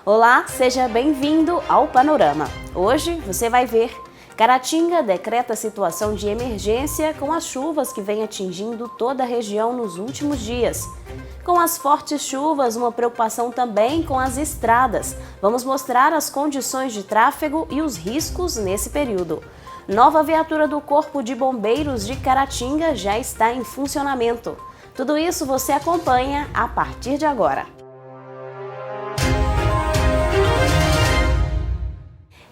Olá, seja bem-vindo ao Panorama. Hoje você vai ver: Caratinga decreta situação de emergência com as chuvas que vêm atingindo toda a região nos últimos dias. Com as fortes chuvas, uma preocupação também com as estradas. Vamos mostrar as condições de tráfego e os riscos nesse período. Nova viatura do Corpo de Bombeiros de Caratinga já está em funcionamento. Tudo isso você acompanha a partir de agora.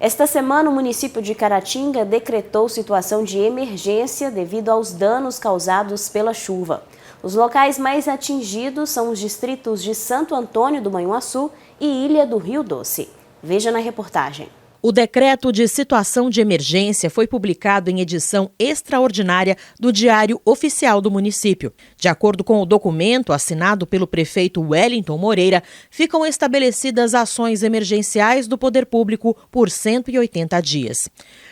Esta semana, o município de Caratinga decretou situação de emergência devido aos danos causados pela chuva. Os locais mais atingidos são os distritos de Santo Antônio do Manhuaçu e Ilha do Rio Doce. Veja na reportagem. O decreto de situação de emergência foi publicado em edição extraordinária do Diário Oficial do município. De acordo com o documento assinado pelo prefeito Wellington Moreira, ficam estabelecidas ações emergenciais do poder público por 180 dias.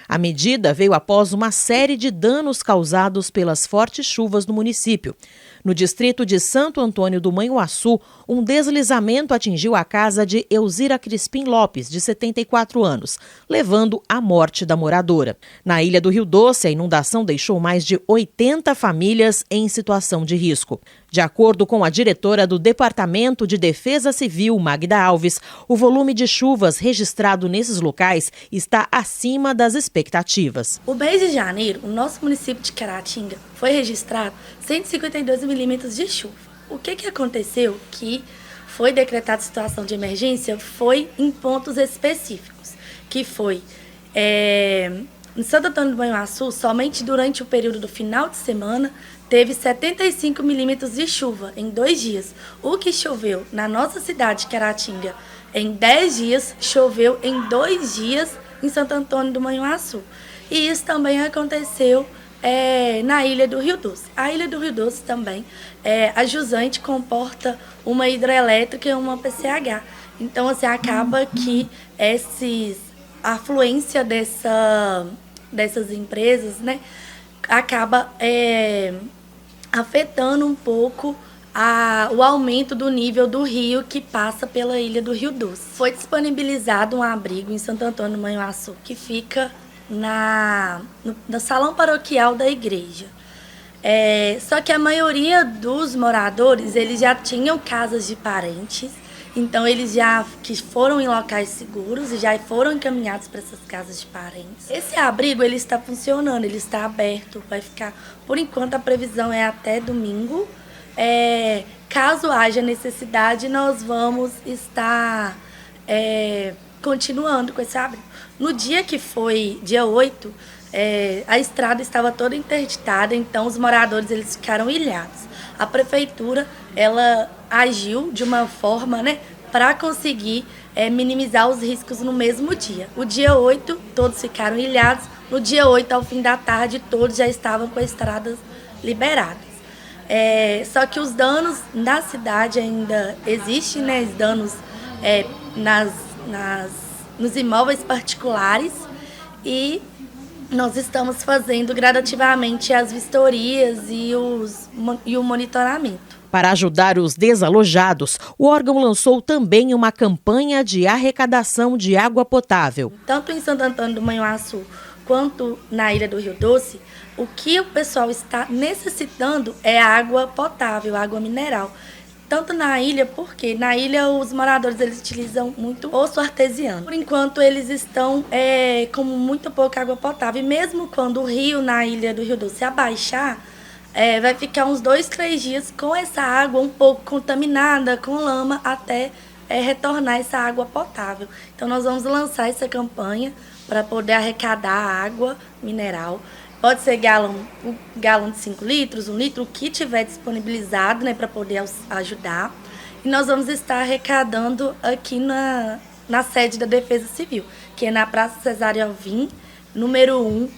A medida veio após uma série de danos causados pelas fortes chuvas no município. No distrito de Santo Antônio do Manhuaçu, um deslizamento atingiu a casa de Elzira Crispim Lopes, de 74 anos, levando à morte da moradora. Na Ilha do Rio Doce, a inundação deixou mais de 80 famílias em situação de risco. De acordo com a diretora do Departamento de Defesa Civil, Magda Alves, o volume de chuvas registrado nesses locais está acima das expectativas. O mês de janeiro, o nosso município de Caratinga foi registrado 152 milímetros de chuva. O que aconteceu que foi decretada situação de emergência foi em pontos específicos, que foi em Santo Antônio do Manhuaçu, somente durante o período do final de semana, teve 75 milímetros de chuva em 2 dias. O que choveu na nossa cidade, Caratinga, em 10 dias, choveu em 2 dias em Santo Antônio do Manhuaçu. E isso também aconteceu na Ilha do Rio Doce. A Ilha do Rio Doce também, a jusante comporta uma hidrelétrica e uma PCH. Então, assim, acaba que a afluência dessas empresas, né, acaba afetando um pouco o aumento do nível do rio que passa pela Ilha do Rio Doce. Foi disponibilizado um abrigo em Santo Antônio do Manhuaçu, que fica no salão paroquial da igreja. Só que a maioria dos moradores, eles já tinham casas de parentes, então eles que foram em locais seguros e já foram encaminhados para essas casas de parentes. Esse abrigo, ele está funcionando, ele está aberto, vai ficar, por enquanto a previsão é até domingo. Caso haja necessidade, nós vamos estar continuando com esse abrigo. No dia que foi, dia 8, a estrada estava toda interditada, então os moradores eles ficaram ilhados. A prefeitura, ela agiu de uma forma, né, para conseguir minimizar os riscos no mesmo dia. O dia 8, todos ficaram ilhados. No dia 8, ao fim da tarde, todos já estavam com as estradas liberadas. Só que os danos na cidade ainda existem, né, os danos nos imóveis particulares, e nós estamos fazendo gradativamente as vistorias e o monitoramento. Para ajudar os desalojados, o órgão lançou também uma campanha de arrecadação de água potável. Tanto em Santo Antônio do Manhuaçu quanto na Ilha do Rio Doce, o que o pessoal está necessitando é água potável, água mineral. Tanto na ilha, porque na ilha os moradores eles utilizam muito poço artesiano. Por enquanto eles estão com muito pouca água potável. E mesmo quando o rio na Ilha do Rio Doce abaixar, vai ficar uns 2, 3 dias com essa água um pouco contaminada, com lama, até retornar essa água potável. Então nós vamos lançar essa campanha para poder arrecadar água mineral. Pode ser galão de 5 litros, 1 litro, o que tiver disponibilizado, né, para poder ajudar. E nós vamos estar arrecadando aqui na sede da Defesa Civil, que é na Praça Cesário Alvim, número 1,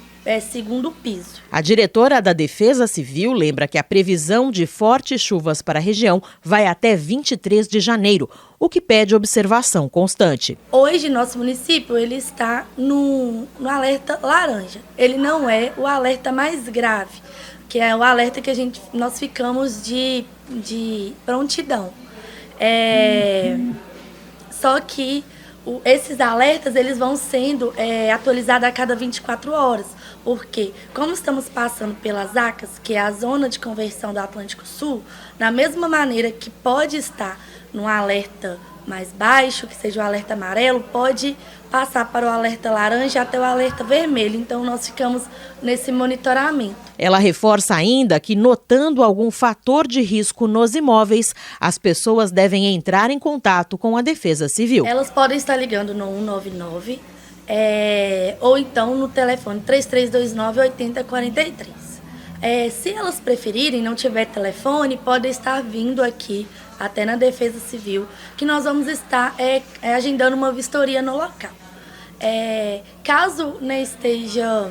segundo piso. A diretora da Defesa Civil lembra que a previsão de fortes chuvas para a região vai até 23 de janeiro, o que pede observação constante. Hoje, nosso município ele está no alerta laranja. Ele não é o alerta mais grave, que é o alerta que nós ficamos de prontidão. Só que esses alertas eles vão sendo atualizados a cada 24 horas, porque como estamos passando pelas ACAS, que é a zona de conversão do Atlântico Sul, da mesma maneira que pode estar num alerta mais baixo, que seja o alerta amarelo, pode passar para o alerta laranja até o alerta vermelho. Então, nós ficamos nesse monitoramento. Ela reforça ainda que, notando algum fator de risco nos imóveis, as pessoas devem entrar em contato com a Defesa Civil. Elas podem estar ligando no 199 ou então no telefone 3329-8043. Se elas preferirem, não tiver telefone, podem estar vindo aqui até na Defesa Civil, que nós vamos estar agendando uma vistoria no local. Caso esteja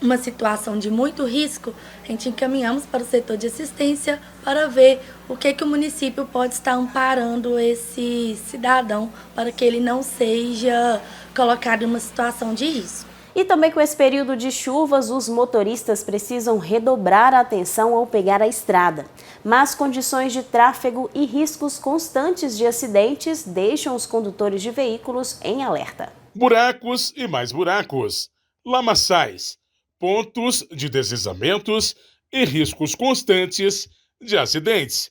uma situação de muito risco, a gente encaminhamos para o setor de assistência para ver o que o município pode estar amparando esse cidadão para que ele não seja colocado em uma situação de risco. E também com esse período de chuvas, os motoristas precisam redobrar a atenção ao pegar a estrada. Mas condições de tráfego e riscos constantes de acidentes deixam os condutores de veículos em alerta. Buracos e mais buracos, lamaçais, pontos de deslizamentos e riscos constantes de acidentes.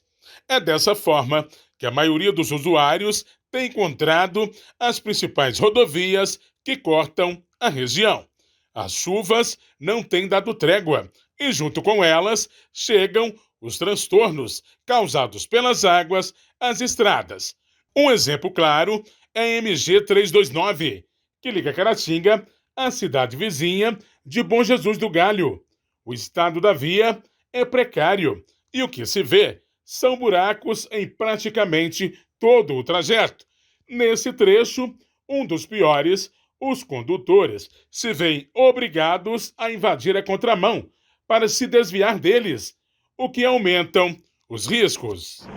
É dessa forma que a maioria dos usuários tem encontrado as principais rodovias que cortam a região. As chuvas não têm dado trégua e, junto com elas, chegam os transtornos causados pelas águas às estradas. Um exemplo claro é a MG 329, que liga Caratinga à cidade vizinha de Bom Jesus do Galho. O estado da via é precário e o que se vê são buracos em praticamente todo o trajeto. Nesse trecho, um dos piores, os condutores se veem obrigados a invadir a contramão para se desviar deles, o que aumentam os riscos.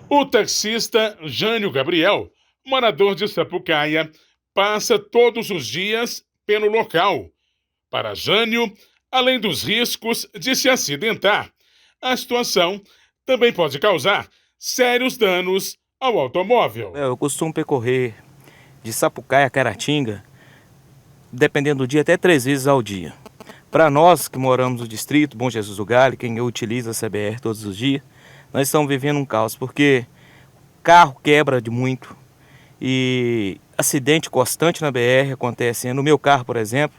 O taxista Jânio Gabriel, morador de Sapucaia, passa todos os dias pelo local. Para Jânio, além dos riscos de se acidentar, a situação também pode causar sérios danos ao automóvel. Eu costumo percorrer de Sapucaia a Caratinga, dependendo do dia, até 3 vezes ao dia. Para nós que moramos no distrito Bom Jesus do Galho, quem utiliza a CBR todos os dias, nós estamos vivendo um caos, porque o carro quebra de muito e acidente constante na BR acontece. No meu carro, por exemplo,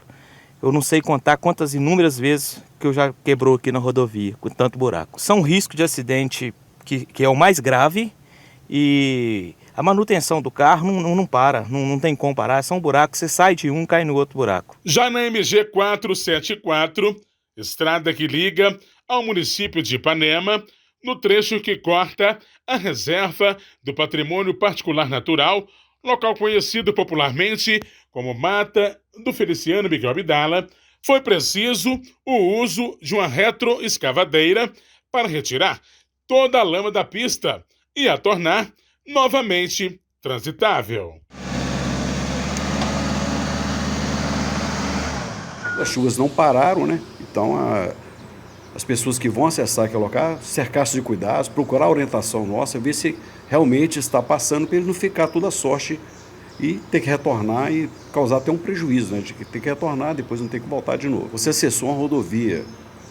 eu não sei contar quantas inúmeras vezes que eu já quebrou aqui na rodovia, com tanto buraco. São riscos de acidente que é o mais grave e a manutenção do carro não para, não tem como parar. São buracos, você sai de um, cai no outro buraco. Já na MG 474, estrada que liga ao município de Ipanema, no trecho que corta a reserva do Patrimônio Particular Natural, local conhecido popularmente como Mata do Feliciano Miguel Abdala, foi preciso o uso de uma retroescavadeira para retirar toda a lama da pista e a tornar novamente transitável. As chuvas não pararam, né? Então as pessoas que vão acessar aquele local, cercar-se de cuidados, procurar a orientação nossa, ver se realmente está passando, para ele não ficar toda a sorte e ter que retornar e causar até um prejuízo, né? De ter que retornar, depois não ter que voltar de novo. Você acessou uma rodovia,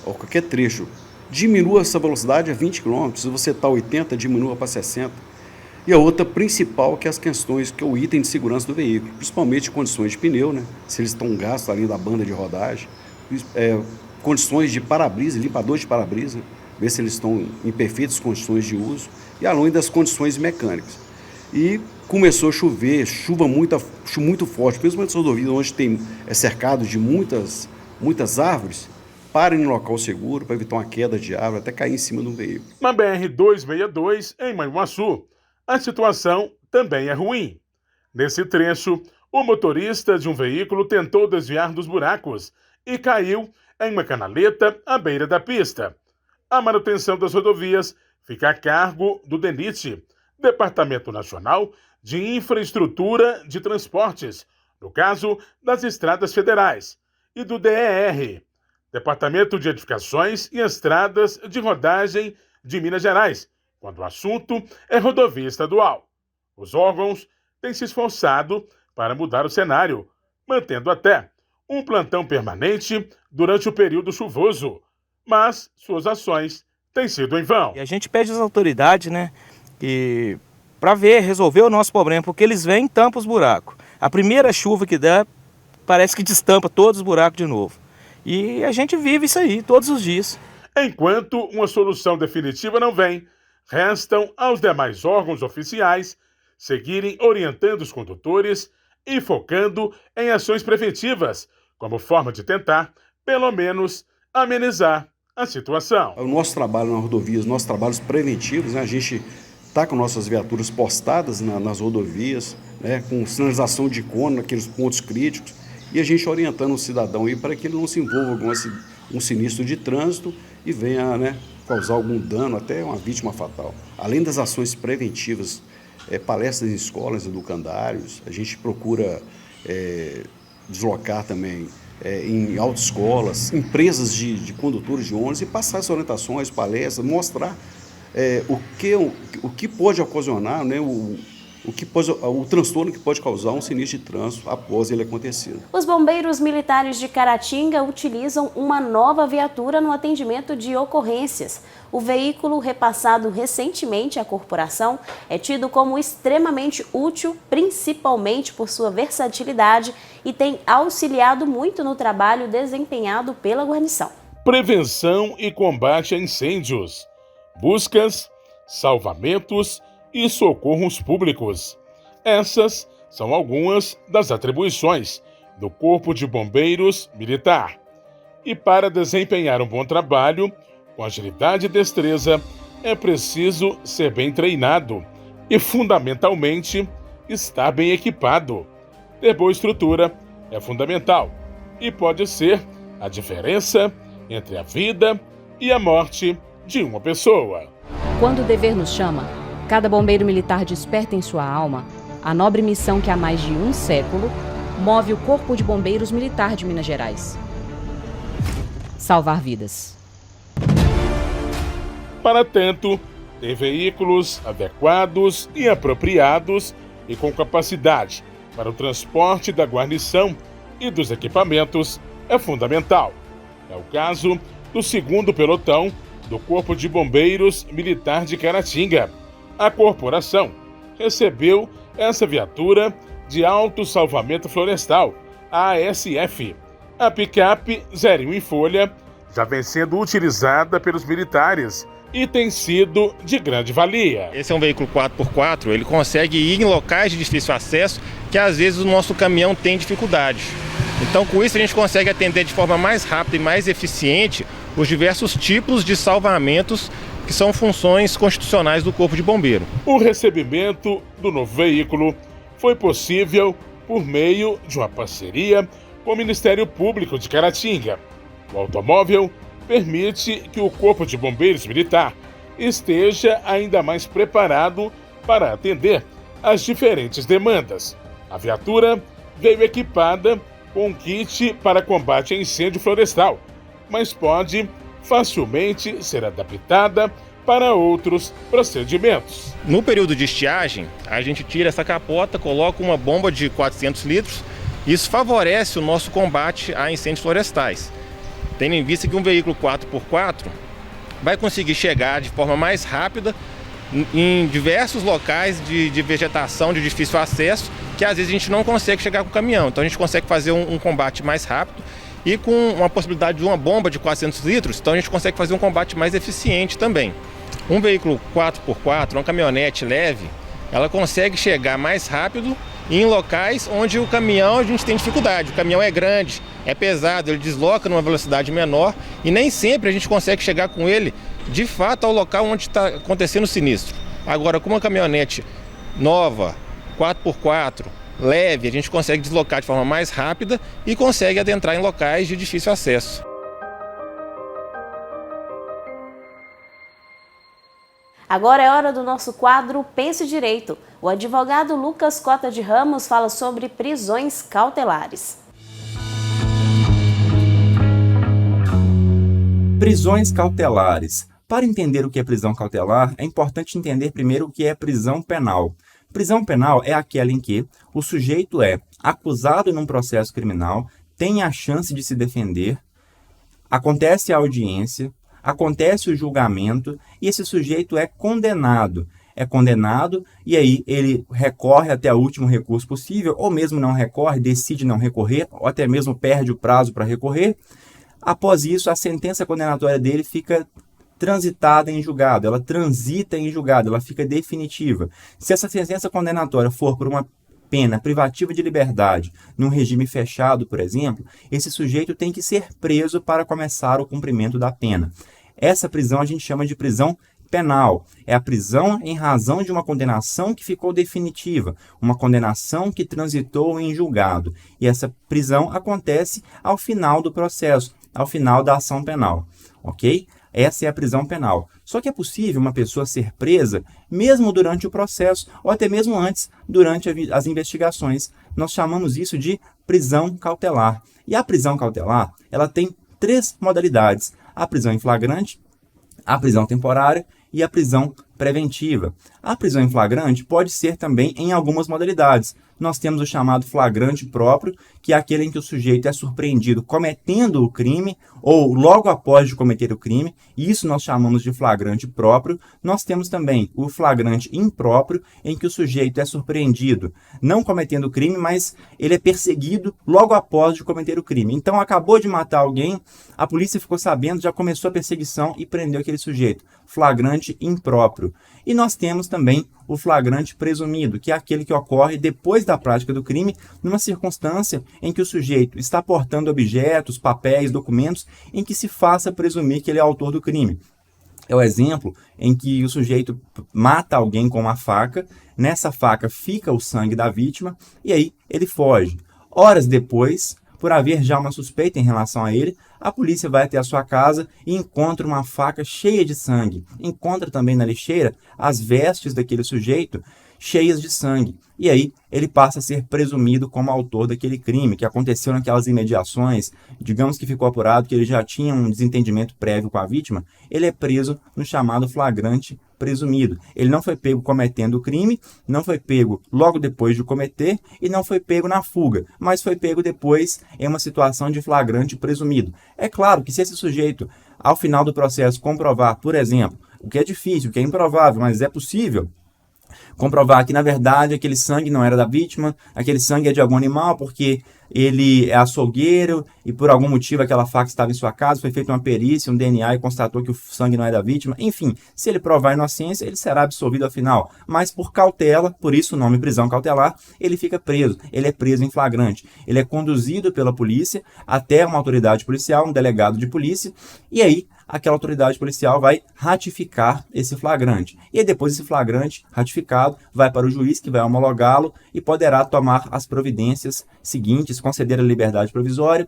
ou qualquer trecho, diminua essa velocidade a 20 km, se você está a 80, diminua para 60. E a outra principal, que é as questões, que é o item de segurança do veículo, principalmente condições de pneu, né? Se eles estão gastos ali da banda de rodagem, condições de para-brisa, limpador de para-brisa, ver se eles estão em perfeitas condições de uso, e além das condições mecânicas. E começou a chover, chuva muito forte, principalmente nas rodovias onde é cercado de muitas árvores. Parem no local seguro para evitar uma queda de árvore, até cair em cima de um veículo. Na BR-262, em Manhuaçu, a situação também é ruim. Nesse trecho, o motorista de um veículo tentou desviar dos buracos e caiu em uma canaleta à beira da pista. A manutenção das rodovias fica a cargo do DENIT, Departamento Nacional de Infraestrutura de Transportes, no caso das estradas federais, e do DER, Departamento de Edificações e Estradas de Rodagem de Minas Gerais, quando o assunto é rodovia estadual. Os órgãos têm se esforçado para mudar o cenário, mantendo até um plantão permanente durante o período chuvoso, mas suas ações têm sido em vão. E a gente pede às autoridades, para resolver o nosso problema, porque eles vêm e tampam os buracos. A primeira chuva que dá, parece que destampa todos os buracos de novo. E a gente vive isso aí todos os dias. Enquanto uma solução definitiva não vem, restam aos demais órgãos oficiais seguirem orientando os condutores e focando em ações preventivas, como forma de tentar, pelo menos, amenizar a situação. O nosso trabalho nas rodovias, nossos trabalhos preventivos, a gente está com nossas viaturas postadas nas rodovias, com sinalização de cone naqueles pontos críticos, e a gente orientando o cidadão aí para que ele não se envolva com um sinistro de trânsito e venha causar algum dano, até uma vítima fatal. Além das ações preventivas, palestras em escolas, educandários, a gente procura deslocar também em autoescolas, empresas de condutores de ônibus e passar essas orientações, palestras, mostrar o que pode ocasionar, o transtorno que pode causar um sinistro de trânsito após ele acontecer. Os bombeiros militares de Caratinga utilizam uma nova viatura no atendimento de ocorrências. O veículo, repassado recentemente à corporação, é tido como extremamente útil, principalmente por sua versatilidade, e tem auxiliado muito no trabalho desempenhado pela guarnição. Prevenção e combate a incêndios, buscas, salvamentos e socorros públicos. Essas são algumas das atribuições do Corpo de Bombeiros Militar. E para desempenhar um bom trabalho, com agilidade e destreza, é preciso ser bem treinado e, fundamentalmente, estar bem equipado. Ter boa estrutura é fundamental e pode ser a diferença entre a vida e a morte de uma pessoa. Quando o dever nos chama, cada bombeiro militar desperta em sua alma a nobre missão que há mais de um século move o Corpo de Bombeiros Militar de Minas Gerais: salvar vidas. Para tanto, ter veículos adequados e apropriados e com capacidade para o transporte da guarnição e dos equipamentos é fundamental. É o caso do 2º Pelotão do Corpo de Bombeiros Militar de Caratinga. A corporação recebeu essa viatura de Auto Salvamento Florestal, a ASF. A picape 01 em folha já vem sendo utilizada pelos militares e tem sido de grande valia. Esse é um veículo 4x4, ele consegue ir em locais de difícil acesso que às vezes o nosso caminhão tem dificuldade. Então, com isso, a gente consegue atender de forma mais rápida e mais eficiente os diversos tipos de salvamentos que são funções constitucionais do Corpo de Bombeiro. O recebimento do novo veículo foi possível por meio de uma parceria com o Ministério Público de Caratinga. O automóvel permite que o Corpo de Bombeiros Militar esteja ainda mais preparado para atender às diferentes demandas. A viatura veio equipada com um kit para combate a incêndio florestal, mas pode facilmente ser adaptada para outros procedimentos. No período de estiagem, a gente tira essa capota, coloca uma bomba de 400 litros. Isso favorece o nosso combate a incêndios florestais, tendo em vista que um veículo 4x4 vai conseguir chegar de forma mais rápida em diversos locais de vegetação de difícil acesso, que às vezes a gente não consegue chegar com o caminhão. Então a gente consegue fazer um combate mais rápido e com uma possibilidade de uma bomba de 400 litros, então a gente consegue fazer um combate mais eficiente também. Um veículo 4x4, uma caminhonete leve, ela consegue chegar mais rápido em locais onde o caminhão a gente tem dificuldade. O caminhão é grande, é pesado, ele desloca numa velocidade menor e nem sempre a gente consegue chegar com ele de fato ao local onde está acontecendo o sinistro. Agora, com uma caminhonete nova, 4x4, leve, a gente consegue deslocar de forma mais rápida e consegue adentrar em locais de difícil acesso. Agora é hora do nosso quadro Pense Direito. O advogado Lucas Cota de Ramos fala sobre prisões cautelares. Prisões cautelares. Para entender o que é prisão cautelar, é importante entender primeiro o que é prisão penal. Prisão penal é aquela em que o sujeito é acusado num processo criminal, tem a chance de se defender, acontece a audiência, acontece o julgamento e esse sujeito é condenado. É condenado e aí ele recorre até o último recurso possível, ou mesmo não recorre, decide não recorrer, ou até mesmo perde o prazo para recorrer. Após isso, a sentença condenatória dele fica transitada em julgado, ela transita em julgado, ela fica definitiva. Se essa sentença condenatória for por uma pena privativa de liberdade, num regime fechado, por exemplo, esse sujeito tem que ser preso para começar o cumprimento da pena. Essa prisão a gente chama de prisão penal. É a prisão em razão de uma condenação que ficou definitiva, uma condenação que transitou em julgado. E essa prisão acontece ao final do processo, ao final da ação penal, ok? Essa é a prisão penal. Só que é possível uma pessoa ser presa mesmo durante o processo ou até mesmo antes, durante as investigações. Nós chamamos isso de prisão cautelar. E a prisão cautelar, ela tem 3 modalidades: a prisão em flagrante, a prisão temporária e a prisão preventiva. A prisão em flagrante pode ser também em algumas modalidades. Nós temos o chamado flagrante próprio, que é aquele em que o sujeito é surpreendido cometendo o crime ou logo após de cometer o crime. Isso nós chamamos de flagrante próprio. Nós temos também o flagrante impróprio, em que o sujeito é surpreendido não cometendo o crime, mas ele é perseguido logo após de cometer o crime. Então acabou de matar alguém, a polícia ficou sabendo, já começou a perseguição e prendeu aquele sujeito. Flagrante impróprio. E nós temos também o flagrante presumido, que é aquele que ocorre depois da prática do crime, numa circunstância em que o sujeito está portando objetos, papéis, documentos, em que se faça presumir que ele é autor do crime. É o exemplo em que o sujeito mata alguém com uma faca, nessa faca fica o sangue da vítima, e aí ele foge. Horas depois, por haver já uma suspeita em relação a ele, a polícia vai até a sua casa e encontra uma faca cheia de sangue. Encontra também na lixeira as vestes daquele sujeito cheias de sangue. E aí ele passa a ser presumido como autor daquele crime que aconteceu naquelas imediações. Digamos que ficou apurado que ele já tinha um desentendimento prévio com a vítima. Ele é preso no chamado flagrante presumido. Ele não foi pego cometendo o crime, não foi pego logo depois de cometer e não foi pego na fuga, mas foi pego depois em uma situação de flagrante presumido. É claro que se esse sujeito, ao final do processo, comprovar, por exemplo, o que é difícil, o que é improvável, mas é possível, comprovar que, na verdade, aquele sangue não era da vítima, aquele sangue é de algum animal, porque ele é açougueiro e, por algum motivo, aquela faca estava em sua casa, foi feita uma perícia, um DNA e constatou que o sangue não é da vítima. Enfim, se ele provar a inocência, ele será absolvido ao final. Mas por cautela, por isso o nome prisão cautelar, ele fica preso. Ele é preso em flagrante. Ele é conduzido pela polícia até uma autoridade policial, um delegado de polícia, e aí aquela autoridade policial vai ratificar esse flagrante. E aí depois esse flagrante ratificado vai para o juiz, que vai homologá-lo e poderá tomar as providências seguintes, conceder a liberdade provisória,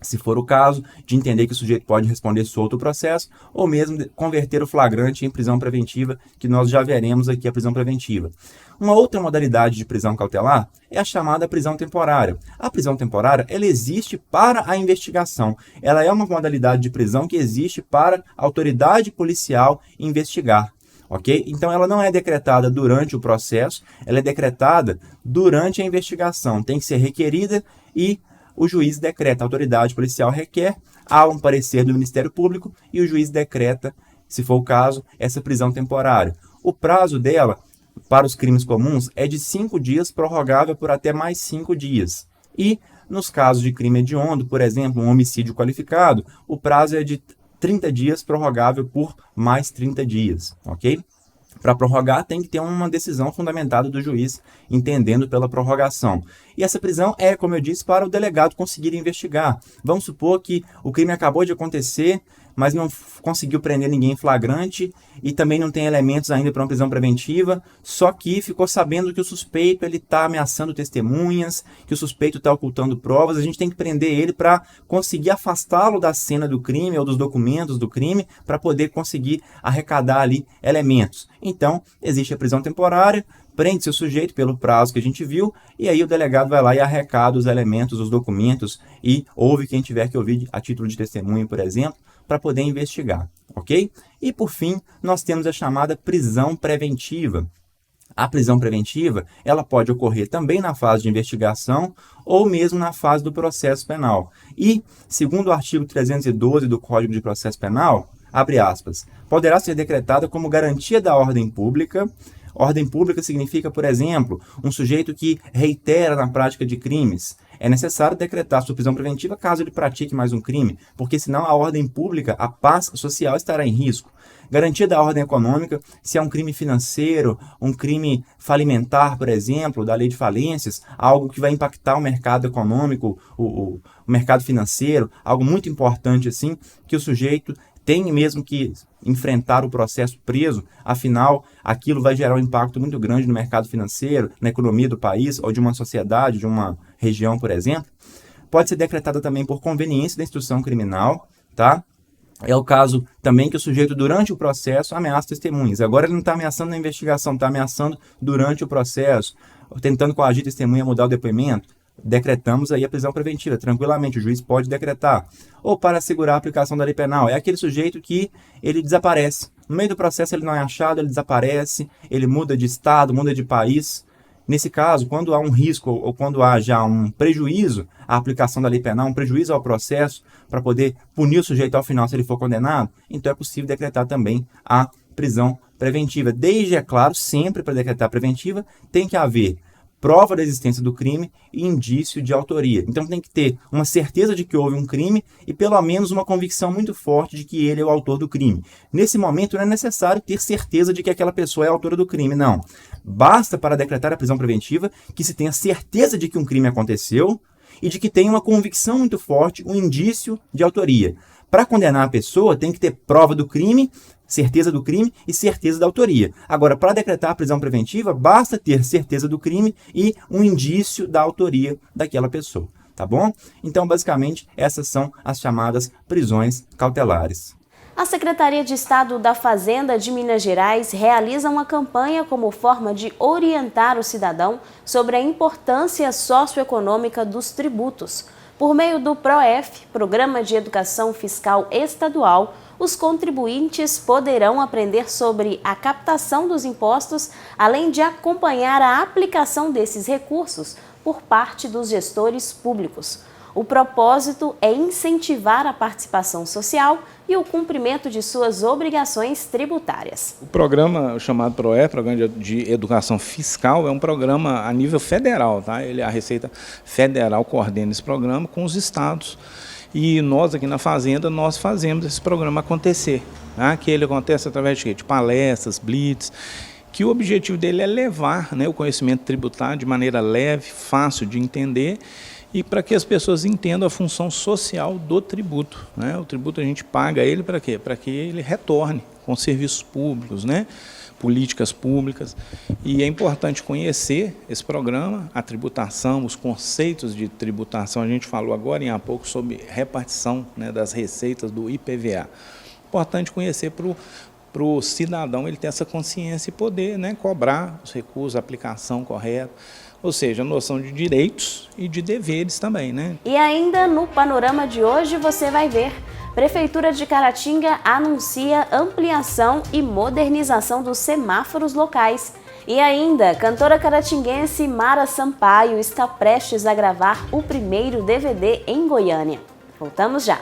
se for o caso, de entender que o sujeito pode responder solto o processo, ou mesmo converter o flagrante em prisão preventiva, que nós já veremos aqui a prisão preventiva. Uma outra modalidade de prisão cautelar é a chamada prisão temporária. A prisão temporária, ela existe para a investigação. Ela é uma modalidade de prisão que existe para a autoridade policial investigar. Ok? Então ela não é decretada durante o processo, ela é decretada durante a investigação. Tem que ser requerida e o juiz decreta, a autoridade policial requer, há um parecer do Ministério Público e o juiz decreta, se for o caso, essa prisão temporária. O prazo dela, para os crimes comuns, é de 5 dias, prorrogável por até mais 5 dias. E, nos casos de crime hediondo, por exemplo, um homicídio qualificado, o prazo é de 30 dias, prorrogável por mais 30 dias, ok? Para prorrogar, tem que ter uma decisão fundamentada do juiz, entendendo pela prorrogação. E essa prisão é, como eu disse, para o delegado conseguir investigar. Vamos supor que o crime acabou de acontecer, mas não conseguiu prender ninguém em flagrante e também não tem elementos ainda para uma prisão preventiva, só que ficou sabendo que o suspeito está ameaçando testemunhas, que o suspeito está ocultando provas. A gente tem que prender ele para conseguir afastá-lo da cena do crime ou dos documentos do crime para poder conseguir arrecadar ali elementos. Então, existe a prisão temporária, prende-se o sujeito pelo prazo que a gente viu, e aí o delegado vai lá e arrecada os elementos, os documentos, e ouve quem tiver que ouvir a título de testemunho, por exemplo, para poder investigar, ok? E por fim, nós temos a chamada prisão preventiva. A prisão preventiva, ela pode ocorrer também na fase de investigação ou mesmo na fase do processo penal. E, segundo o artigo 312 do Código de Processo Penal, abre aspas, poderá ser decretada como garantia da ordem pública. Ordem pública significa, por exemplo, um sujeito que reitera na prática de crimes. É necessário decretar sua prisão preventiva caso ele pratique mais um crime, porque senão a ordem pública, a paz social estará em risco. Garantia da ordem econômica, se é um crime financeiro, um crime falimentar, por exemplo, da lei de falências, algo que vai impactar o mercado econômico, o mercado financeiro, algo muito importante assim, que o sujeito tem mesmo que enfrentar o processo preso, afinal, aquilo vai gerar um impacto muito grande no mercado financeiro, na economia do país ou de uma sociedade, de uma região, por exemplo. Pode ser decretada também por conveniência da instrução criminal, tá? É o caso também que o sujeito, durante o processo, ameaça testemunhas. Agora ele não está ameaçando na investigação, está ameaçando durante o processo, tentando coagir testemunha a mudar o depoimento. Decretamos aí a prisão preventiva, tranquilamente, o juiz pode decretar. Ou para assegurar a aplicação da lei penal, é aquele sujeito que ele desaparece. No meio do processo ele não é achado, ele desaparece, ele muda de estado, muda de país. Nesse caso, quando há um risco ou quando há já um prejuízo à aplicação da lei penal, um prejuízo ao processo para poder punir o sujeito ao final se ele for condenado, então é possível decretar também a prisão preventiva. Desde, é claro, sempre para decretar preventiva tem que haver prova da existência do crime e indício de autoria. Então tem que ter uma certeza de que houve um crime e pelo menos uma convicção muito forte de que ele é o autor do crime. Nesse momento não é necessário ter certeza de que aquela pessoa é a autora do crime, não. Basta para decretar a prisão preventiva que se tenha certeza de que um crime aconteceu e de que tenha uma convicção muito forte, um indício de autoria. Para condenar a pessoa tem que ter prova do crime, certeza do crime e certeza da autoria. Agora, para decretar a prisão preventiva, basta ter certeza do crime e um indício da autoria daquela pessoa, tá bom? Então, basicamente, essas são as chamadas prisões cautelares. A Secretaria de Estado da Fazenda de Minas Gerais realiza uma campanha como forma de orientar o cidadão sobre a importância socioeconômica dos tributos. Por meio do PROEF, Programa de Educação Fiscal Estadual, os contribuintes poderão aprender sobre a captação dos impostos, além de acompanhar a aplicação desses recursos por parte dos gestores públicos. O propósito é incentivar a participação social e o cumprimento de suas obrigações tributárias. O programa chamado PROEF, Programa de Educação Fiscal, é um programa a nível federal, tá? A Receita Federal coordena esse programa com os estados. E nós aqui na Fazenda, nós fazemos esse programa acontecer, tá? Que ele acontece através de palestras, blitz, que o objetivo dele é levar, né, o conhecimento tributário de maneira leve, fácil de entender, e para que as pessoas entendam a função social do tributo, né? O tributo a gente paga ele para quê? Para que ele retorne com serviços públicos, né? Políticas públicas. E é importante conhecer esse programa, a tributação, os conceitos de tributação. A gente falou agora há pouco sobre repartição, né, das receitas do IPVA. Importante conhecer para o cidadão ele ter essa consciência e poder, né, cobrar os recursos, a aplicação correta. Ou seja, a noção de direitos e de deveres também, né? E ainda no panorama de hoje você vai ver: Prefeitura de Caratinga anuncia ampliação e modernização dos semáforos locais. E ainda, cantora caratinguense Mara Sampaio está prestes a gravar o primeiro DVD em Goiânia. Voltamos já!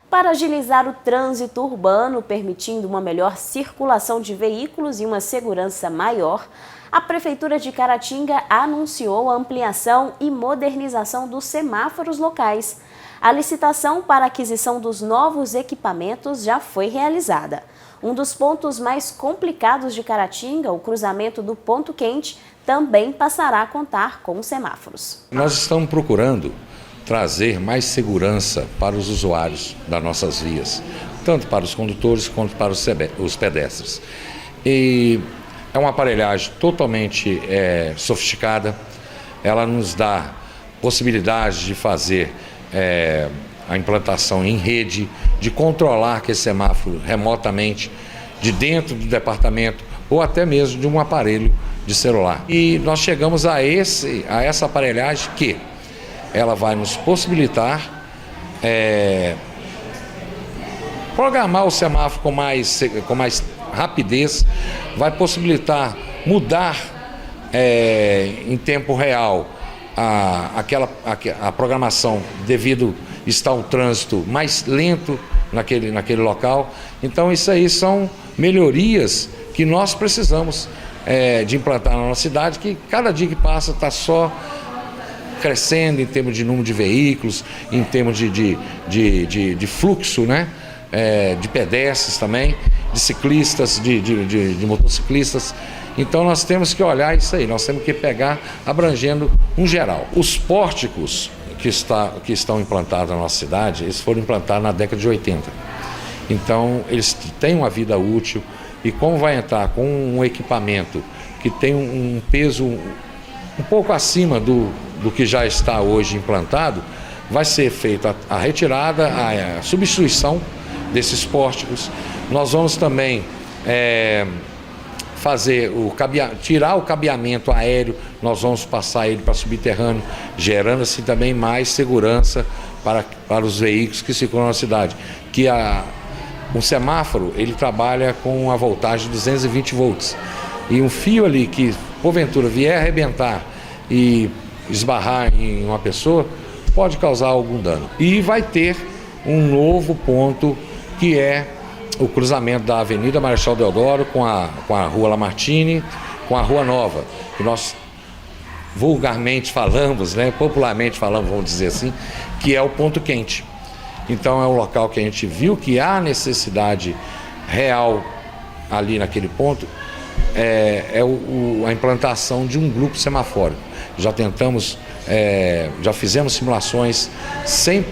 Para agilizar o trânsito urbano, permitindo uma melhor circulação de veículos e uma segurança maior, a Prefeitura de Caratinga anunciou a ampliação e modernização dos semáforos locais. A licitação para a aquisição dos novos equipamentos já foi realizada. Um dos pontos mais complicados de Caratinga, o cruzamento do Ponto Quente, também passará a contar com semáforos. Nós estamos procurando trazer mais segurança para os usuários das nossas vias, tanto para os condutores quanto para os pedestres. E é uma aparelhagem totalmente sofisticada, ela nos dá possibilidade de fazer a implantação em rede, de controlar aquele semáforo remotamente, de dentro do departamento ou até mesmo de um aparelho de celular. E nós chegamos a essa aparelhagem que ela vai nos possibilitar programar o semáforo com mais rapidez, vai possibilitar mudar em tempo real a programação devido estar o trânsito mais lento naquele local. Então isso aí são melhorias que nós precisamos de implantar na nossa cidade, que cada dia que passa está só crescendo em termos de número de veículos, em termos de fluxo, né? De pedestres também, de ciclistas, de motociclistas. Então nós temos que olhar isso aí, nós temos que pegar abrangendo um geral. Os pórticos que estão implantados na nossa cidade, eles foram implantados na década de 80. Então eles têm uma vida útil e como vai entrar com um equipamento que tem um peso um pouco acima do que já está hoje implantado, vai ser feita a retirada, a substituição desses pórticos. Nós vamos também tirar o cabeamento aéreo, nós vamos passar ele para subterrâneo, gerando assim também mais segurança para os veículos que circulam na cidade. Que um semáforo, ele trabalha com a voltagem de 220 volts. E um fio ali que, porventura, vier arrebentar e esbarrar em uma pessoa, pode causar algum dano. E vai ter um novo ponto, que é o cruzamento da Avenida Marechal Deodoro com a Rua Lamartine, com a Rua Nova, que nós vulgarmente falamos, né, popularmente falamos, vamos dizer assim, que é o Ponto Quente. Então é um local que a gente viu que há necessidade real ali naquele ponto, a implantação de um grupo semafórico. Já tentamos, já fizemos simulações sem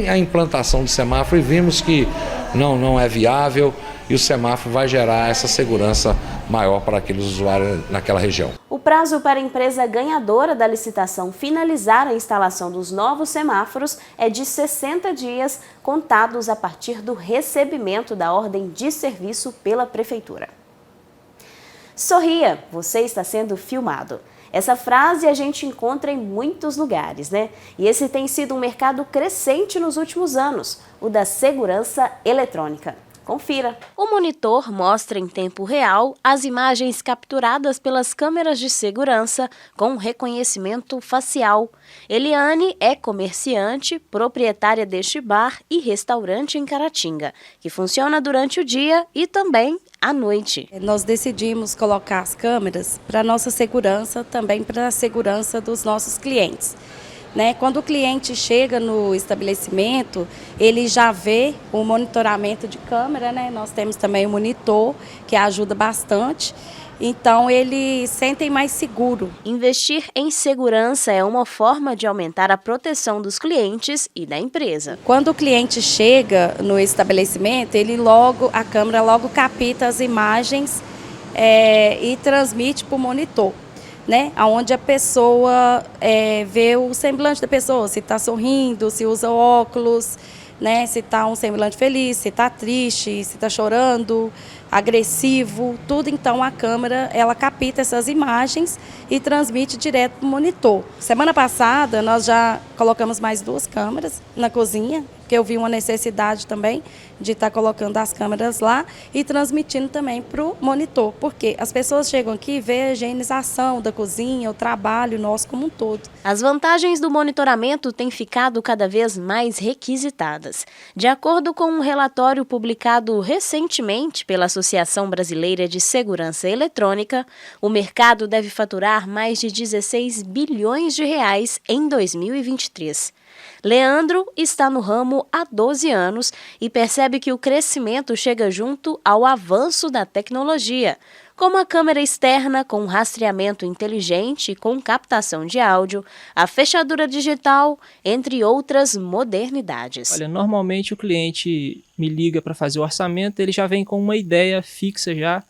a implantação de semáforo e vimos que não é viável e o semáforo vai gerar essa segurança maior para aqueles usuários naquela região. O prazo para a empresa ganhadora da licitação finalizar a instalação dos novos semáforos é de 60 dias, contados a partir do recebimento da ordem de serviço pela Prefeitura. Sorria, você está sendo filmado. Essa frase a gente encontra em muitos lugares, né? E esse tem sido um mercado crescente nos últimos anos, o da segurança eletrônica. Confira. O monitor mostra em tempo real as imagens capturadas pelas câmeras de segurança com reconhecimento facial. Eliane é comerciante, proprietária deste bar e restaurante em Caratinga, que funciona durante o dia e também à noite. Nós decidimos colocar as câmeras para nossa segurança, também para a segurança dos nossos clientes. Quando o cliente chega no estabelecimento, ele já vê o monitoramento de câmera, Nós temos também o monitor, que ajuda bastante. Então, eles sentem mais seguro. Investir em segurança é uma forma de aumentar a proteção dos clientes e da empresa. Quando o cliente chega no estabelecimento, a câmera logo capta as imagens e transmite para o monitor. Onde a pessoa vê o semblante da pessoa, se está sorrindo, se usa óculos, se está um semblante feliz, se está triste, se está chorando, agressivo, tudo. Então a câmera ela capta essas imagens e transmite direto para o monitor. Semana passada nós já colocamos mais 2 câmeras na cozinha, porque eu vi uma necessidade também de estar colocando as câmeras lá e transmitindo também para o monitor, porque as pessoas chegam aqui e vê a higienização da cozinha, o trabalho nosso como um todo. As vantagens do monitoramento têm ficado cada vez mais requisitadas. De acordo com um relatório publicado recentemente pela Associação Brasileira de Segurança Eletrônica, o mercado deve faturar mais de 16 bilhões de reais em 2023. Leandro está no ramo automobilismo há 12 anos e percebe que o crescimento chega junto ao avanço da tecnologia, como a câmera externa com rastreamento inteligente e com captação de áudio, a fechadura digital, entre outras modernidades. Olha, normalmente o cliente me liga para fazer o orçamento, ele já vem com uma ideia fixa já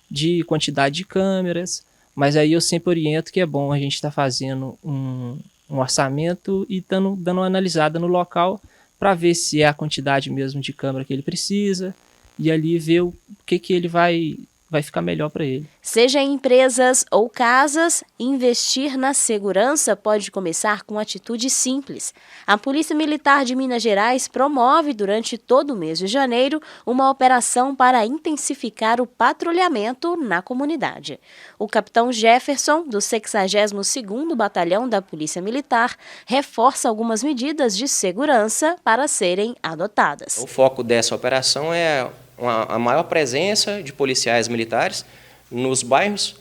de quantidade de câmeras, mas aí eu sempre oriento que é bom a gente estar fazendo um orçamento e dando uma analisada no local para ver se é a quantidade mesmo de câmera que ele precisa e ali ver o que ele vai ficar melhor para ele. Seja em empresas ou casas, investir na segurança pode começar com atitudes simples. A Polícia Militar de Minas Gerais promove durante todo o mês de janeiro uma operação para intensificar o patrulhamento na comunidade. O capitão Jefferson, do 62º Batalhão da Polícia Militar, reforça algumas medidas de segurança para serem adotadas. O foco dessa operação é a maior presença de policiais militares nos bairros,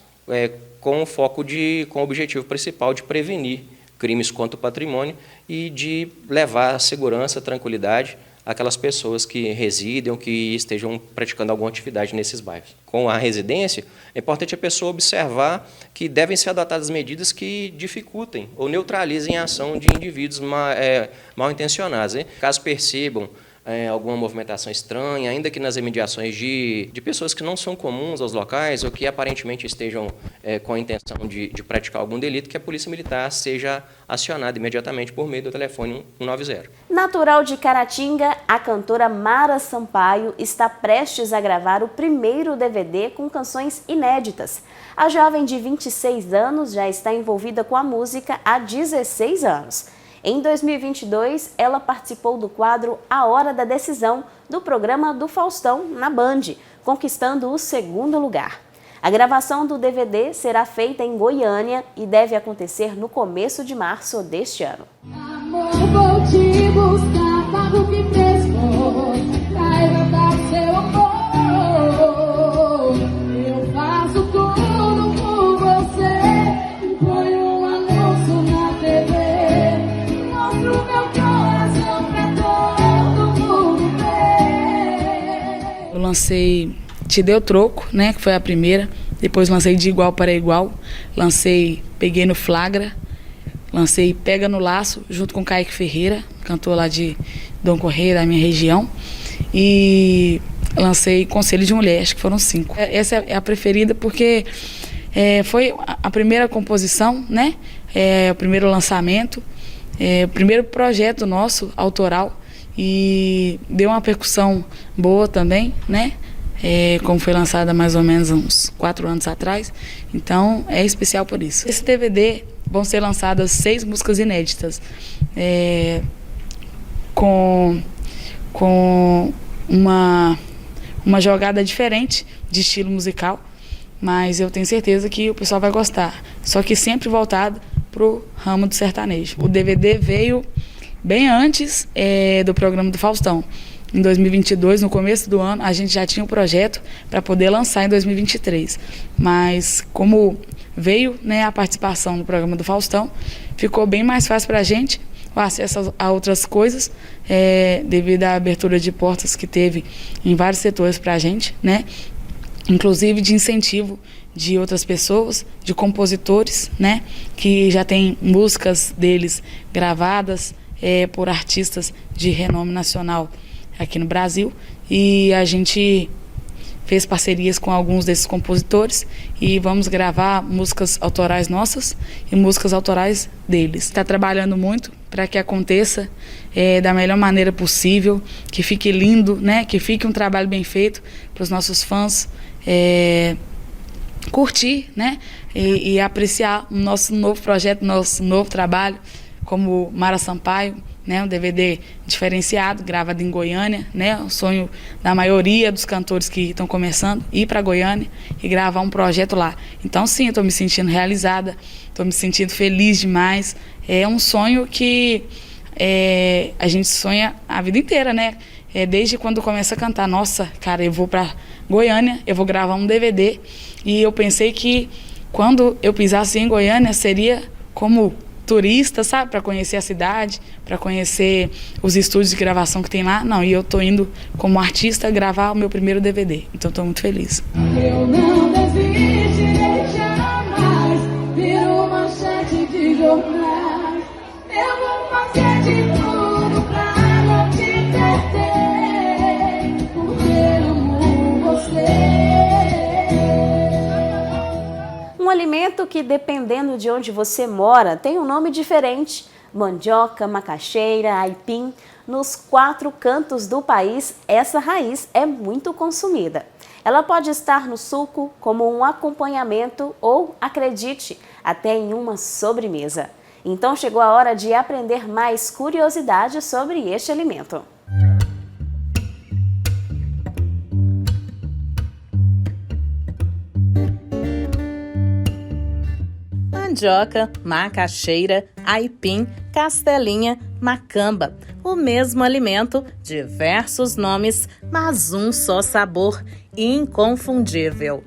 com o objetivo principal de prevenir crimes contra o patrimônio e de levar segurança, tranquilidade àquelas pessoas que residem ou que estejam praticando alguma atividade nesses bairros. Com a residência, é importante a pessoa observar que devem ser adotadas medidas que dificultem ou neutralizem a ação de indivíduos mal intencionados. Caso percebam alguma movimentação estranha, ainda que nas imediações de pessoas que não são comuns aos locais ou que aparentemente estejam com a intenção de praticar algum delito, que a Polícia Militar seja acionada imediatamente por meio do telefone 190. Natural de Caratinga, a cantora Mara Sampaio está prestes a gravar o primeiro DVD com canções inéditas. A jovem de 26 anos já está envolvida com a música há 16 anos. Em 2022, ela participou do quadro A Hora da Decisão, do programa do Faustão, na Band, conquistando o 2º lugar. A gravação do DVD será feita em Goiânia e deve acontecer no começo de março deste ano. Amor, vou te buscar, pago o que prestou, pra levantar seu amor. Eu faço tudo por você, ponho um anúncio na TV. Eu lancei Te Deu Troco, né, que foi a primeira. Depois lancei De Igual para Igual. Lancei Peguei no Flagra. Lancei Pega no Laço, junto com Kaique Ferreira, cantor lá de Dom Correia, da minha região. E lancei Conselho de Mulher, acho que foram 5. Essa é a preferida porque foi a primeira composição, né? O primeiro lançamento. O primeiro projeto nosso, autoral, e deu uma percussão boa também, né? Como foi lançada mais ou menos uns 4 anos atrás, então é especial por isso. Esse DVD vão ser lançadas 6 músicas inéditas, com uma jogada diferente de estilo musical, mas eu tenho certeza que o pessoal vai gostar, só que sempre voltado pro ramo do sertanejo. O DVD veio bem antes do programa do Faustão. Em 2022, no começo do ano, a gente já tinha um projeto para poder lançar em 2023. Mas como veio, né, a participação no programa do Faustão, ficou bem mais fácil para a gente o acesso a outras coisas, devido à abertura de portas que teve em vários setores para a gente, né? Inclusive de incentivo de outras pessoas, de compositores, né, que já tem músicas deles gravadas por artistas de renome nacional aqui no Brasil, e a gente fez parcerias com alguns desses compositores e vamos gravar músicas autorais nossas e músicas autorais deles. Está trabalhando muito para que aconteça da melhor maneira possível, que fique lindo, né, que fique um trabalho bem feito para os nossos fãs curtir, né, e apreciar o nosso novo projeto, nosso novo trabalho, como Mara Sampaio, né, um DVD diferenciado, gravado em Goiânia, né, o sonho da maioria dos cantores que estão começando, ir para Goiânia e gravar um projeto lá. Então, sim, eu estou me sentindo realizada, estou me sentindo feliz demais. É um sonho que a gente sonha a vida inteira, né? Desde quando começa a cantar, nossa, cara, eu vou para Goiânia, eu vou gravar um DVD, e eu pensei que quando eu pisasse em Goiânia seria como turista, sabe? Para conhecer a cidade, para conhecer os estúdios de gravação que tem lá. Não, e eu tô indo como artista gravar o meu primeiro DVD. Então estou muito feliz. Eu não desistirei jamais, viro manchete de jornais. Eu vou fazer de tudo pra não te perder, porque amo você. Um alimento que, dependendo de onde você mora, tem um nome diferente. Mandioca, macaxeira, aipim. Nos 4 cantos do país, essa raiz é muito consumida. Ela pode estar no suco como um acompanhamento ou, acredite, até em uma sobremesa. Então chegou a hora de aprender mais curiosidades sobre este alimento. Mandioca, macaxeira, aipim, castelinha, macamba. O mesmo alimento, diversos nomes, mas um só sabor inconfundível.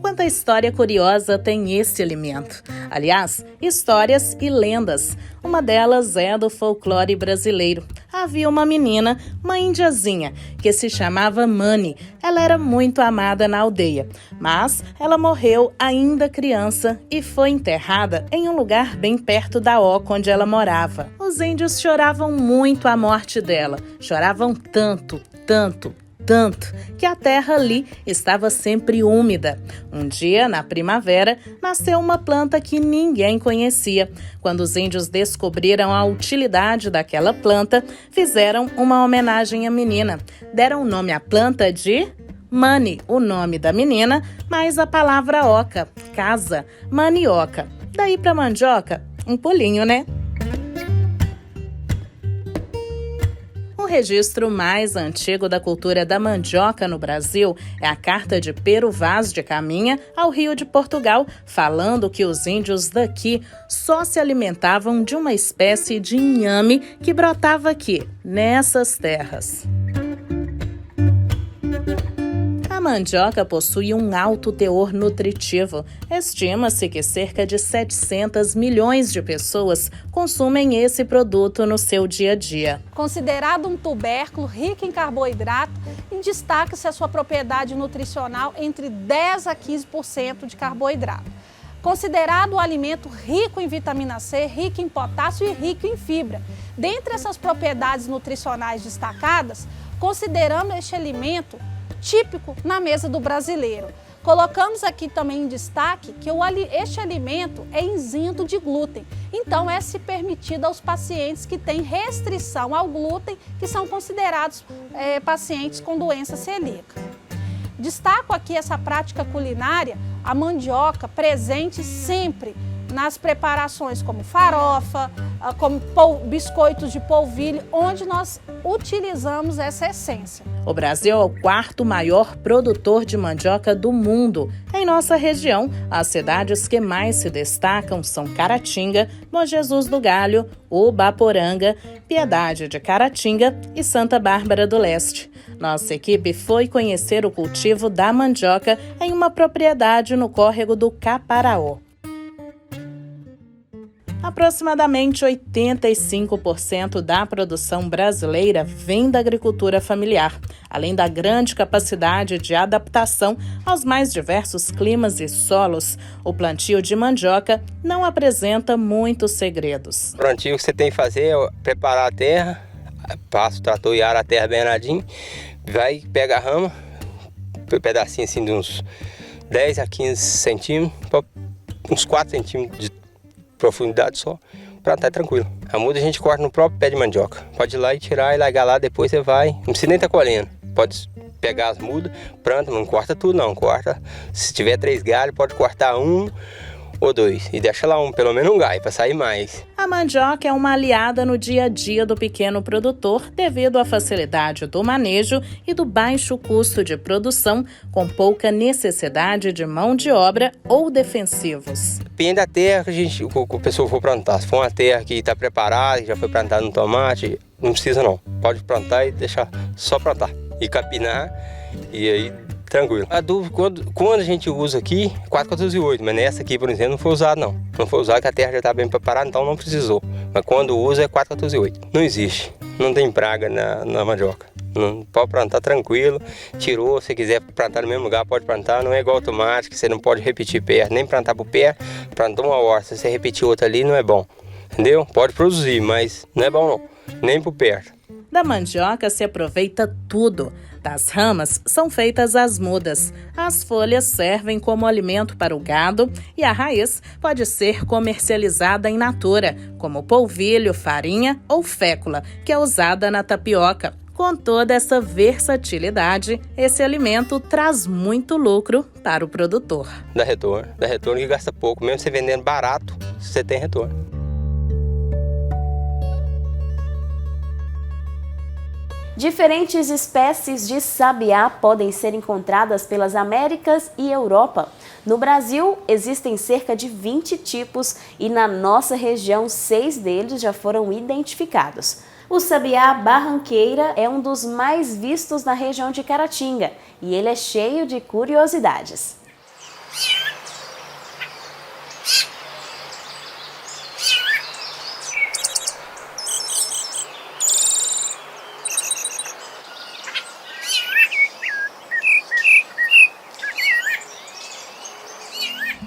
Quanta história curiosa tem este alimento. Aliás, histórias e lendas. Uma delas é do folclore brasileiro. Havia uma menina, uma indiazinha, que se chamava Mani. Ela era muito amada na aldeia, mas ela morreu ainda criança e foi enterrada em um lugar bem perto da oca onde ela morava. Os índios choravam muito a morte dela. Choravam tanto, que a terra ali estava sempre úmida. Um dia, na primavera, nasceu uma planta que ninguém conhecia. Quando os índios descobriram a utilidade daquela planta, fizeram uma homenagem à menina. Deram o nome à planta de Mani, o nome da menina, mais a palavra oca, casa, manioca. Daí para mandioca, um pulinho, né? O registro mais antigo da cultura da mandioca no Brasil é a carta de Pero Vaz de Caminha ao Rio de Portugal, falando que os índios daqui só se alimentavam de uma espécie de inhame que brotava aqui, nessas terras. A mandioca possui um alto teor nutritivo. Estima-se que cerca de 700 milhões de pessoas consumem esse produto no seu dia a dia. Considerado um tubérculo rico em carboidrato, destaca-se a sua propriedade nutricional entre 10% a 15% de carboidrato. Considerado um alimento rico em vitamina C, rico em potássio e rico em fibra. Dentre essas propriedades nutricionais destacadas, consideramos este alimento típico na mesa do brasileiro. Colocamos aqui também em destaque que este alimento é isento de glúten, então é-se permitido aos pacientes que têm restrição ao glúten, que são considerados pacientes com doença celíaca. Destaco aqui essa prática culinária, a mandioca presente sempre nas preparações como farofa, como biscoitos de polvilho, onde nós utilizamos essa essência. O Brasil é o 4º maior produtor de mandioca do mundo. Em nossa região, as cidades que mais se destacam são Caratinga, Bom Jesus do Galho, Ubaporanga, Piedade de Caratinga e Santa Bárbara do Leste. Nossa equipe foi conhecer o cultivo da mandioca em uma propriedade no córrego do Caparaó. Aproximadamente 85% da produção brasileira vem da agricultura familiar, além da grande capacidade de adaptação aos mais diversos climas e solos. O plantio de mandioca não apresenta muitos segredos. O plantio que você tem que fazer é preparar a terra, passa o trator e ara a terra bem aradinho, vai, pega a rama, um pedacinho assim de uns 10 a 15 centímetros, uns 4 centímetros de profundidade só, pra estar tranquilo. A muda a gente corta no próprio pé de mandioca. Pode ir lá e tirar e largar lá, depois você vai. Não precisa nem estar colhendo. Pode pegar as mudas, planta, não corta tudo não, corta. Se tiver 3 galhos, pode cortar 1 ou 2 e deixa lá pelo menos um galho para sair mais. A mandioca é uma aliada no dia a dia do pequeno produtor devido à facilidade do manejo e do baixo custo de produção, com pouca necessidade de mão de obra ou defensivos. Depende da terra que o pessoal for plantar. Se for uma terra que está preparada, que já foi plantada no tomate, não precisa não. Pode plantar e deixar só plantar. E capinar e aí tranquilo. A dúvida, quando a gente usa aqui, 4,14,8, mas nessa aqui, por exemplo, não foi usado não. Não foi usado, que a terra já está bem preparada, então não precisou. Mas quando usa é 4,14,8. Não existe, não tem praga na mandioca. Não pode plantar tranquilo, tirou, se quiser plantar no mesmo lugar, pode plantar, não é igual tomate, que você não pode repetir perto, nem plantar por perto, plantou uma horta, se você repetir outra ali, não é bom, entendeu? Pode produzir, mas não é bom não, nem por perto. Da mandioca se aproveita tudo. Das ramas são feitas as mudas, as folhas servem como alimento para o gado e a raiz pode ser comercializada in natura, como polvilho, farinha ou fécula, que é usada na tapioca. Com toda essa versatilidade, esse alimento traz muito lucro para o produtor. Dá retorno que gasta pouco, mesmo você vendendo barato, você tem retorno. Diferentes espécies de sabiá podem ser encontradas pelas Américas e Europa. No Brasil, existem cerca de 20 tipos e na nossa região 6 deles já foram identificados. O sabiá barranqueira é um dos mais vistos na região de Caratinga e ele é cheio de curiosidades.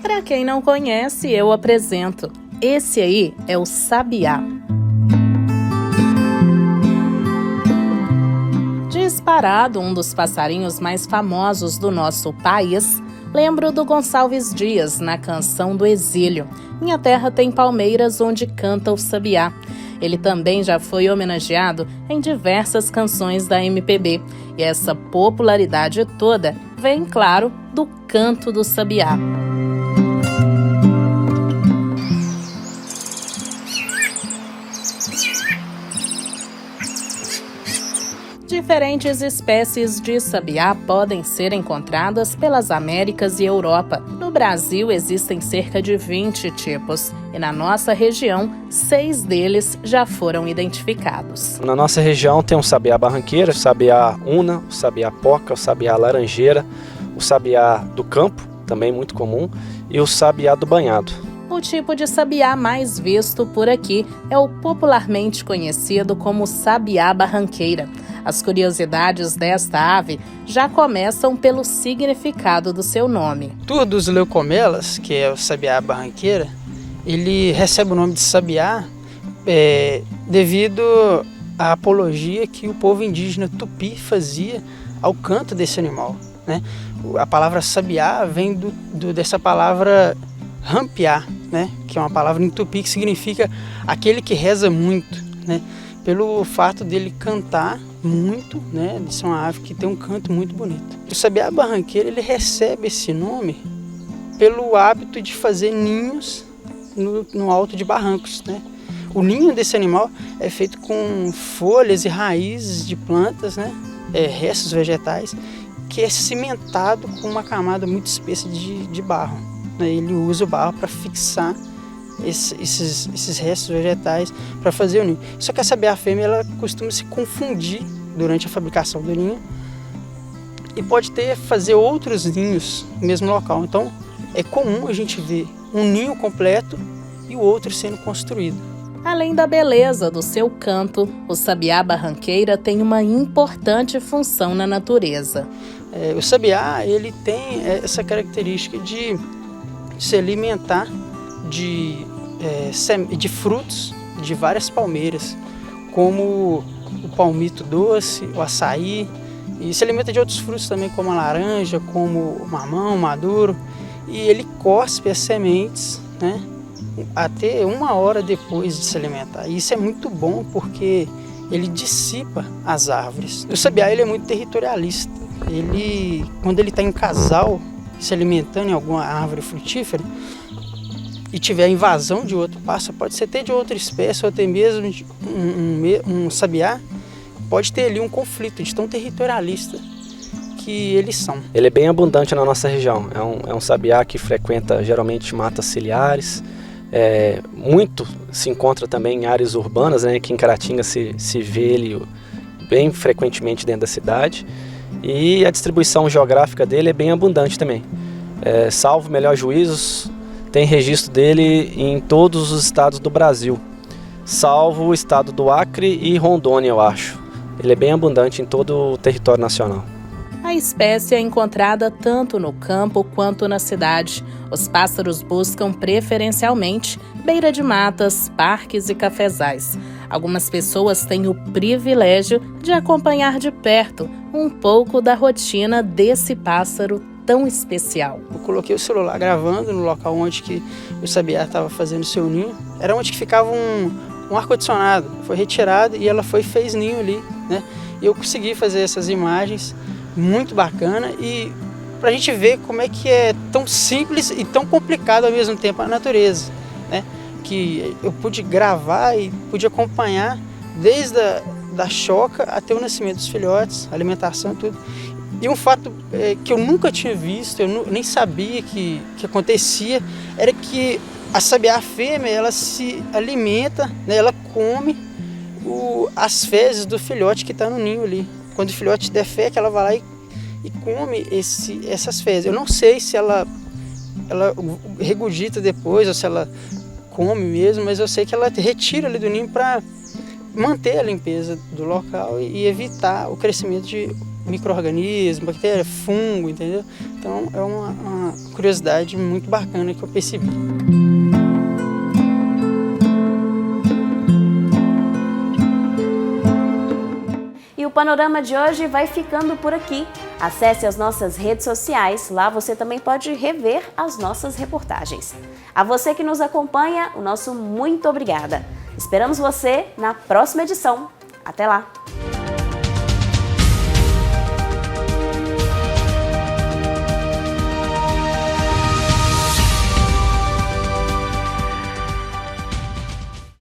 Para quem não conhece, eu apresento. Esse aí é o sabiá. Disparado um dos passarinhos mais famosos do nosso país, lembro do Gonçalves Dias na canção do Exílio. Minha terra tem palmeiras onde canta o sabiá. Ele também já foi homenageado em diversas canções da MPB. E essa popularidade toda vem, claro, do canto do sabiá. Diferentes espécies de sabiá podem ser encontradas pelas Américas e Europa. No Brasil existem cerca de 20 tipos e na nossa região 6 deles já foram identificados. Na nossa região tem o sabiá barranqueira, o sabiá una, o sabiá poca, o sabiá laranjeira, o sabiá do campo, também muito comum, e o sabiá do banhado. O tipo de sabiá mais visto por aqui é o popularmente conhecido como sabiá barranqueira. As curiosidades desta ave já começam pelo significado do seu nome. Tur dos leucomelas, que é o sabiá barranqueira, ele recebe o nome de sabiá devido à apologia que o povo indígena tupi fazia ao canto desse animal, né? A palavra sabiá vem dessa palavra rampear, né? Que é uma palavra em tupi que significa aquele que reza muito, né? Pelo fato dele cantar muito, né, de ser uma ave que tem um canto muito bonito. O sabiá barranqueiro, ele recebe esse nome pelo hábito de fazer ninhos no alto de barrancos, né? O ninho desse animal é feito com folhas e raízes de plantas, né, restos vegetais, que é cimentado com uma camada muito espessa de barro, né? Ele usa o barro para fixar esses restos vegetais para fazer o ninho. Só que a sabiá fêmea ela costuma se confundir durante a fabricação do ninho e pode fazer outros ninhos no mesmo local. Então é comum a gente ver um ninho completo e o outro sendo construído. Além da beleza do seu canto, o sabiá barranqueira tem uma importante função na natureza. O sabiá ele tem essa característica de se alimentar de frutos de várias palmeiras, como o palmito doce, o açaí, e se alimenta de outros frutos também, como a laranja, como o mamão maduro, e ele cospe as sementes, né, até 1 hora depois de se alimentar. E isso é muito bom porque ele dissipa as árvores. O sabiá ele é muito territorialista. Quando ele está em casal, se alimentando em alguma árvore frutífera, e tiver invasão de outro pássaro, pode ser até de outra espécie, ou até mesmo um sabiá, pode ter ali um conflito de tão territorialista que eles são. Ele é bem abundante na nossa região, é um sabiá que frequenta geralmente matas ciliares, muito se encontra também em áreas urbanas, né? Aqui em Caratinga se vê ele bem frequentemente dentro da cidade, E a distribuição geográfica dele é bem abundante também. Salvo melhor juízo, tem registro dele em todos os estados do Brasil, salvo o estado do Acre e Rondônia, eu acho. Ele é bem abundante em todo o território nacional. A espécie é encontrada tanto no campo quanto na cidade. Os pássaros buscam preferencialmente beira de matas, parques e cafezais. Algumas pessoas têm o privilégio de acompanhar de perto um pouco da rotina desse pássaro tão especial. Eu coloquei o celular gravando no local onde que o sabiá estava fazendo seu ninho. Era onde que ficava um ar-condicionado. Foi retirado e ela fez ninho ali, né? E eu consegui fazer essas imagens, muito bacana, e para a gente ver como é que é tão simples e tão complicado ao mesmo tempo a natureza, né? Que eu pude gravar e pude acompanhar desde da choca até o nascimento dos filhotes, alimentação, tudo. E um fato que eu nunca tinha visto, eu nem sabia que acontecia, era que a sabiá fêmea, ela se alimenta, né, ela come as fezes do filhote que está no ninho ali. Quando o filhote defeca, ela vai lá e come essas fezes. Eu não sei se ela regurgita depois ou se ela come mesmo, mas eu sei que ela retira ali do ninho para manter a limpeza do local e evitar o crescimento de micro-organismos, bactérias, fungo, entendeu? Então é uma curiosidade muito bacana que eu percebi. E o Panorama de hoje vai ficando por aqui. Acesse as nossas redes sociais, lá você também pode rever as nossas reportagens. A você que nos acompanha, o nosso muito obrigada. Esperamos você na próxima edição. Até lá!